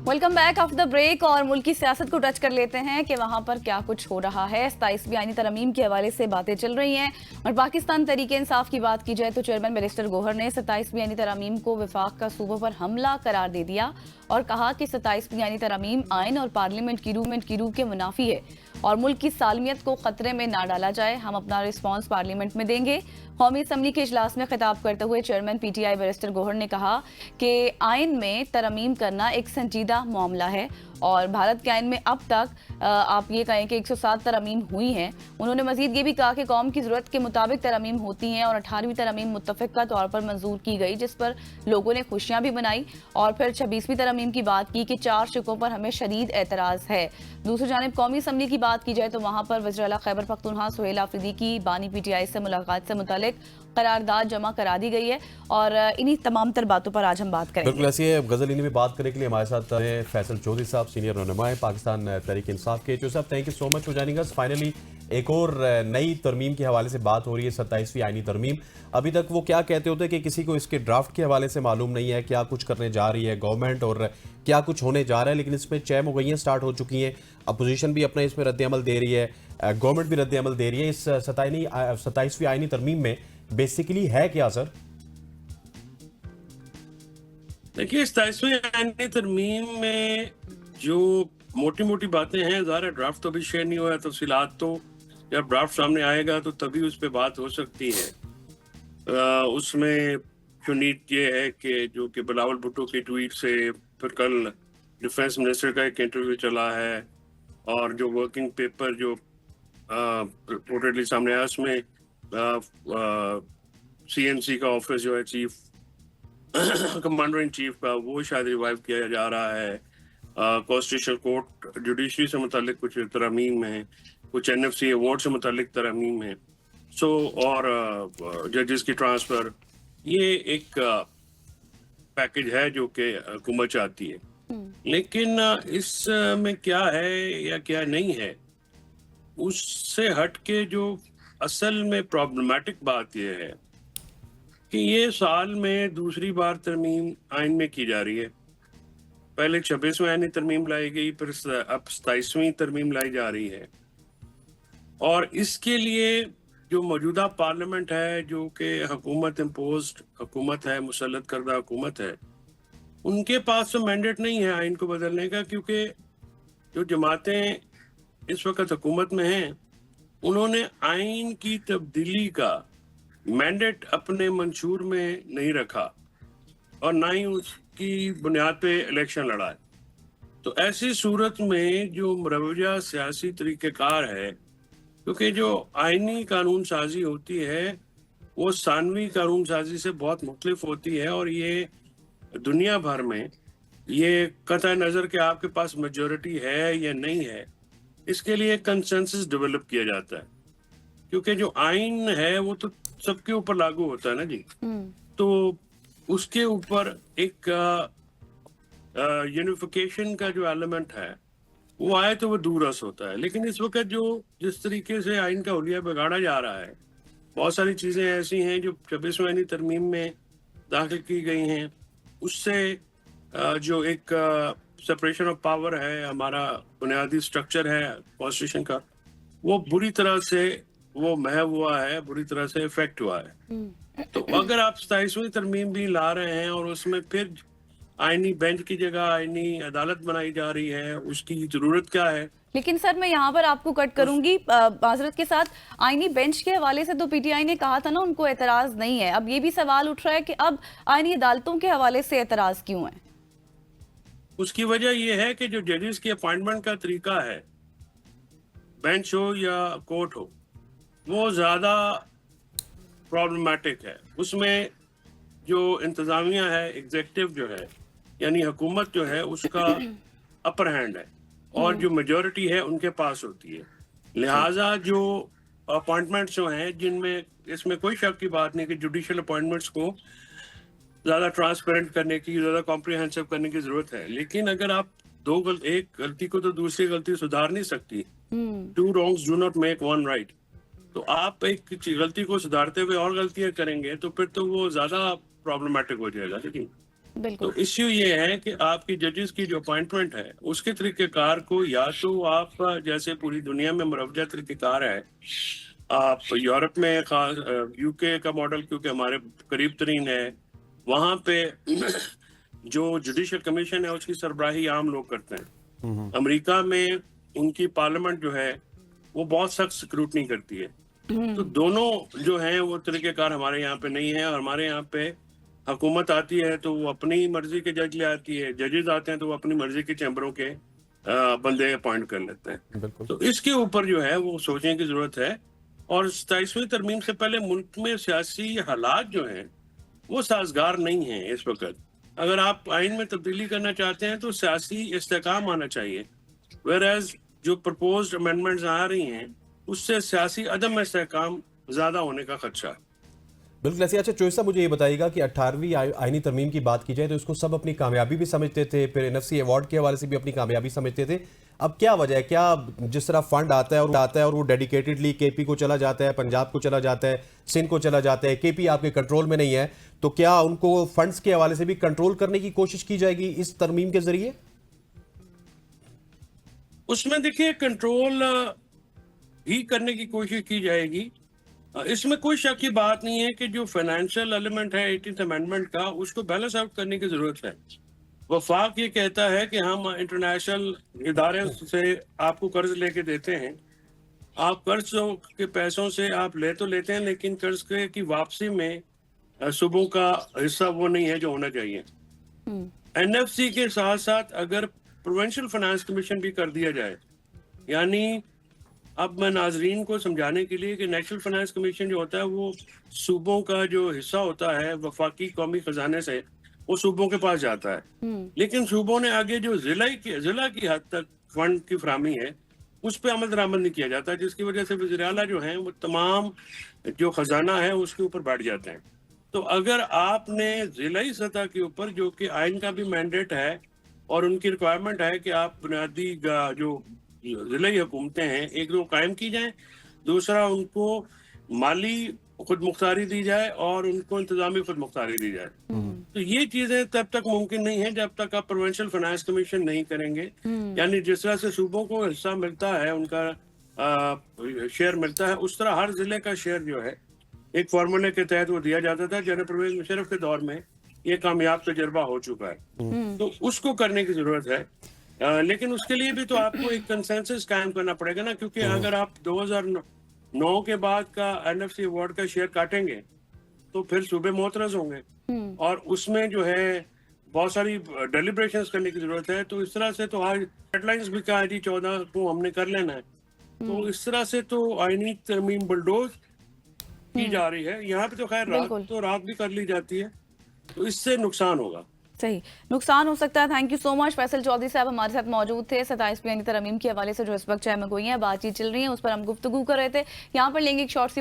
Welcome back after the break. और मुल्क की सियासत को टच कर लेते हैं कि वहां पर क्या कुछ हो रहा है। 27वीं आईनी तरमीम के हवाले से बातें चल रही हैं और पाकिस्तान तहरीक इंसाफ की बात की जाए तो चेयरमैन बैरिस्टर गौहर ने 27वीं आईनी तरमीम को वफाक का सूबों पर हमला करार दे दिया और कहा कि 27वीं आईनी तरमीम आइन और पार्लियामेंट की रूह के मुनाफी है और मुल्क की सालमियत को खतरे में ना डाला जाए। हम अपना रिस्पांस पार्लियामेंट में देंगे। कौमी असम्बली के इजलास में खिताब करते हुए चेयरमैन पीटीआई बैरिस्टर गौहर ने कहा कि आइन में तरमीम करना एक संजीदा मामला है और भारत के आइन में अब तक आप ये कहें कि 107 तरमीम हुई हैं। उन्होंने मजीद ये भी कहा कि कौम की जरूरत के मुताबिक तरमीम होती हैं और 18वीं तरमीम मुत्तफ़िक़ा तौर पर मंजूर की गई जिस पर लोगों ने खुशियां भी मनाई और फिर 26वीं तरमीम की बात की कि 4 शिकों पर हमें शदीद एतराज़ है। दूसरी जानिब कौमी असम्बली की बात की जाए तो वहाँ पर वज़ीर आला खैबर पख्तूनख्वा सुहेल आफरीदी की बानी पीटीआई से मुलाकात से मुतालिक करारदाद जमा करा दी गई है और इन्हीं तमाम तर बातों पर आज हम बात करेंगे। बिल्कुल ऐसी है। गजल में बात करने के लिए हमारे साथ हैं फैसल चौधरी साहब, सीनियर रहनुमा है पाकिस्तान तहरीक इंसाफ के। साहब thank you so much for joining us. Finally एक और नई तरमीम के हवाले से बात हो रही है, 27वीं आईनी तरमीम। अभी तक वो क्या कहते होते हैं कि किसी को इसके ड्राफ्ट के हवाले से मालूम नहीं है क्या कुछ करने जा रही है गवर्नमेंट और क्या कुछ होने जा रहा है, लेकिन इसमें 6 मुगैयां स्टार्ट हो चुकी हैं। अपोजिशन भी अपना इसमें रद्द-ए-अमल दे रही है, गवर्नमेंट भी रद्द-ए-अमल दे रही है। इस 27वीं आईनी तरमीम में बेसिकली है क्या सर? देखिए 27वीं आईनी तरमीम में जो मोटी मोटी बातें हैं, ज़ाहिर ड्राफ्ट तो अभी शेयर नहीं हुआ है, तफसीलात तो जब ड्राफ्ट सामने आएगा तो तभी उस पर बात हो सकती है। उसमें चुनीत ये है कि जो कि बिलावल भुट्टो के ट्वीट से फिर कल डिफेंस मिनिस्टर का एक इंटरव्यू चला है और जो वर्किंग पेपर जो रिपोर्टेडली सामने आया उसमें CNC का ऑफिस जो है चीफ कमांडर इन चीफ का, वो शायद रिवाइव किया जा रहा है। कॉन्स्टिट्यूशनल कोर्ट जुडिशरी से मुतालिक कुछ तरमीम है, कुछ NFC अवार्ड से मुतालिक तरमीम है। और जजेस की ट्रांसफर, ये एक पैकेज है जो कि हुकूमत चाहती है। लेकिन इस में क्या है या क्या नहीं है, उससे हट के जो असल में प्रॉब्लमेटिक बात यह है कि ये साल में दूसरी बार तरमीम आइन में की जा रही है। पहले 26वीं आईनी तरमीम लाई गई, फिर अब 27वीं तरमीम लाई जा रही है और इसके लिए जो मौजूदा पार्लियामेंट है, जो कि हुकूमत इम्पोज्ड हुकूमत है, मुसल्लत करदा हुकूमत है, उनके पास तो मैंडेट नहीं है आइन को बदलने का, क्योंकि जो जमातें इस वक्त हुकूमत में हैं उन्होंने आइन की तब्दीली का मैंडेट अपने मंशूर में नहीं रखा और ना ही उसकी बुनियाद पे इलेक्शन लड़ा है। तो ऐसी सूरत में जो मरवजा सियासी तरीक़ेकार है, क्योंकि जो आइनी कानून साजी होती है वो सानवी कानून साजी से बहुत मुख्तलिफ होती है और ये दुनिया भर में ये कतई नज़र के आपके पास मेजॉरिटी है या नहीं है, इसके लिए कंसेंसस डेवलप किया जाता है, क्योंकि जो आइन है वो तो सबके ऊपर लागू होता है ना जी। तो उसके ऊपर एक यूनिफिकेशन का जो एलिमेंट है वो आए तो वो दूरस होता है। लेकिन इस वक्त जो जिस तरीके से आइन का हुलिया बिगाड़ा जा रहा है, बहुत सारी चीज़ें ऐसी हैं जो 26वीं आईनी तरमीम में दाखिल की गई हैं, उससे जो एक सेपरेशन ऑफ पावर है, हमारा बुनियादी स्ट्रक्चर है कॉन्स्टिट्यूशन का, वो बुरी तरह से वो महव हुआ है, बुरी तरह से इफेक्ट हुआ है। तो अगर आप 27वीं तरमीम भी ला रहे हैं और उसमें फिर आईनी बेंच की जगह आईनी अदालत बनाई जा रही है, उसकी जरूरत क्या है? लेकिन सर मैं यहाँ पर आपको कट करूंगी माजरत के साथ। आईनी बेंच के हवाले से तो पीटीआई ने कहा था ना उनको एतराज नहीं है। अब ये भी सवाल उठ रहा है कि अब आईनी अदालतों के हवाले से एतराज क्यों है? उसकी वजह यह है कि जो जजेस की अपॉइंटमेंट का तरीका है, बेंच हो या कोर्ट हो, वो ज़्यादा प्रॉब्लमेटिक है। उसमें जो इंतज़ामिया है, एग्जेक्टिव जो है यानी हुकूमत जो है, उसका अपर हैंड है और जो मेजॉरिटी है उनके पास होती है। लिहाजा जो अपॉइंटमेंट्स जो हैं, जिनमें इसमें कोई शक की बात नहीं कि जुडिशल अपॉइंटमेंट्स को ज़्यादा ट्रांसपेरेंट करने की, ज़्यादा कॉम्प्रिहेंसिव करने की ज़रूरत है। लेकिन अगर आप एक गलती को तो दूसरी गलती सुधार नहीं सकती। 2 wrongs do not make 1 right। तो आप एक गलती को सुधारते हुए और गलतियां करेंगे तो फिर तो वो ज़्यादा प्रॉब्लमेटिक हो जाएगा। लेकिन तो बिल्कुल। इश्यू ये है कि आपकी जजेस की जो अपॉइंटमेंट है उसके तरीकेकार को या तो आप जैसे पूरी दुनिया में मुरवजा तरीकेकार है, आप यूरोप में खास यूके का मॉडल क्योंकि हमारे करीब तरीन है, वहाँ पे जो जुडिशल कमीशन है उसकी सरबराही आम लोग करते हैं। अमेरिका में उनकी पार्लियामेंट जो है वो बहुत सख्त स्क्रूटनी करती है। तो दोनों जो हैं वो तरीकेकार हमारे यहाँ पे नहीं है, और हमारे यहाँ पे हुकूमत आती है तो वो अपनी मर्जी के जज ले आती है, जजेस आते हैं तो वो अपनी मर्जी के चैम्बरों के बंदे अपॉइंट कर लेते हैं। बिल्कुल। तो इसके ऊपर जो है वो सोचने की जरूरत है, और 27वीं तरमीम से पहले मुल्क में सियासी हालात जो हैं वो साजगार नहीं है इस वक्त। अगर आप आइन में तब्दीली करना चाहते हैं तो सियासी इस्तेकाम आना चाहिए, वेयरएज जो प्रपोज्ड अमेंडमेंट्स आ रही हैं उससे सियासी अदम इस्तेकाम ज्यादा होने का खदशा है। बिल्कुल ऐसे। अच्छा चोइस साहब, मुझे ये बताइएगा कि 18वीं आईनी तरमीम की बात की जाए तो इसको सब अपनी कामयाबी भी समझते थे, फिर एनएफसी अवार्ड के हवाले से भी अपनी कामयाबी समझते थे। अब क्या वजह है, क्या जिस तरह फंड आता है और वो डेडिकेटेडली केपी को चला जाता है, पंजाब को चला जाता है, सिंध को चला जाता है, केपी आपके कंट्रोल में नहीं है, तो क्या उनको फंड्स के हवाले से भी कंट्रोल करने की कोशिश की जाएगी इस तरमीम के जरिए? उसमें देखिए कंट्रोल ही करने की कोशिश की जाएगी, इसमें कोई शक की बात नहीं है कि जो फाइनेंशियल एलिमेंट है 18th अमेंडमेंट का उसको बैलेंस आउट करने की जरूरत है। वफाक ये कहता है कि हम इंटरनेशनल इदारे से आपको कर्ज लेके देते हैं, आप कर्ज के पैसों से आप ले तो लेते हैं लेकिन कर्ज की वापसी में सूबों का हिस्सा वो नहीं है जो होना चाहिए। एनएफसी के साथ साथ अगर प्रोविंशियल फाइनेंस कमीशन भी कर दिया जाए, यानी अब मैं नाजरीन को समझाने के लिए कि नेशनल फाइनेंस कमीशन जो होता है वो सूबों का जो हिस्सा होता है वफाकी कौमी खजाने से वो सूबों के पास जाता है, लेकिन सूबों ने आगे जो जिला की हद तक फंड की फराहमी है उस पर अमल दरामद नहीं किया जाता, जिसकी वजह से वज़ीर आला जो हैं वो तमाम जो खजाना है उसके ऊपर बैठ जाते हैं। तो अगर आपने जिलाई सतह के ऊपर, जो कि आइन का भी मैंडेट है और उनकी रिक्वायरमेंट है कि आप बुनियादी जो जिलाई हुकूमतें हैं एक दो कायम की जाएं, दूसरा उनको माली खुद मुख्तारी दी जाए और उनको इंतजामी खुद मुख्तारी दी जाए। तो ये चीजें तब तक मुमकिन नहीं है जब तक आप प्रोविंशियल फाइनेंस कमीशन नहीं करेंगे। यानी जिस तरह से सूबों को हिस्सा मिलता है, उनका शेयर मिलता है, उस तरह हर जिले का शेयर जो है एक फार्मूले के तहत वो दिया जाता था। जनरल परवेज मुशर्रफ के दौर में ये कामयाब तजर्बा हो चुका है, तो उसको करने की जरूरत है। लेकिन उसके लिए भी तो आपको एक कंसेंसस कायम करना पड़ेगा ना, क्योंकि अगर आप 2009 के बाद का एनएफसी अवार्ड का शेयर काटेंगे तो फिर सूबे मोतरज होंगे और उसमें जो है बहुत सारी डेलिब्रेशंस करने की जरूरत है। तो इस तरह से तो आज डेडलाइंस भी कहा जी 14 को हमने कर लेना है, तो इस तरह से तो आईनी तरमीम बुलडोज की जा रही है। यहाँ पे तो खैर रात भी कर ली जाती है, तो इससे नुकसान होगा। सही नुकसान हो सकता है। Thank you so much. Faisal Chaudhry साहब हमारे साथ मौजूद थे। 27वीं आईनी तरमीम के हवाले से जो इस वक्त चाहे में कोई है बातचीत चल रही है उस पर हम गुफ्तगू कर रहे थे। यहाँ पर लेंगे एक शॉर्ट सी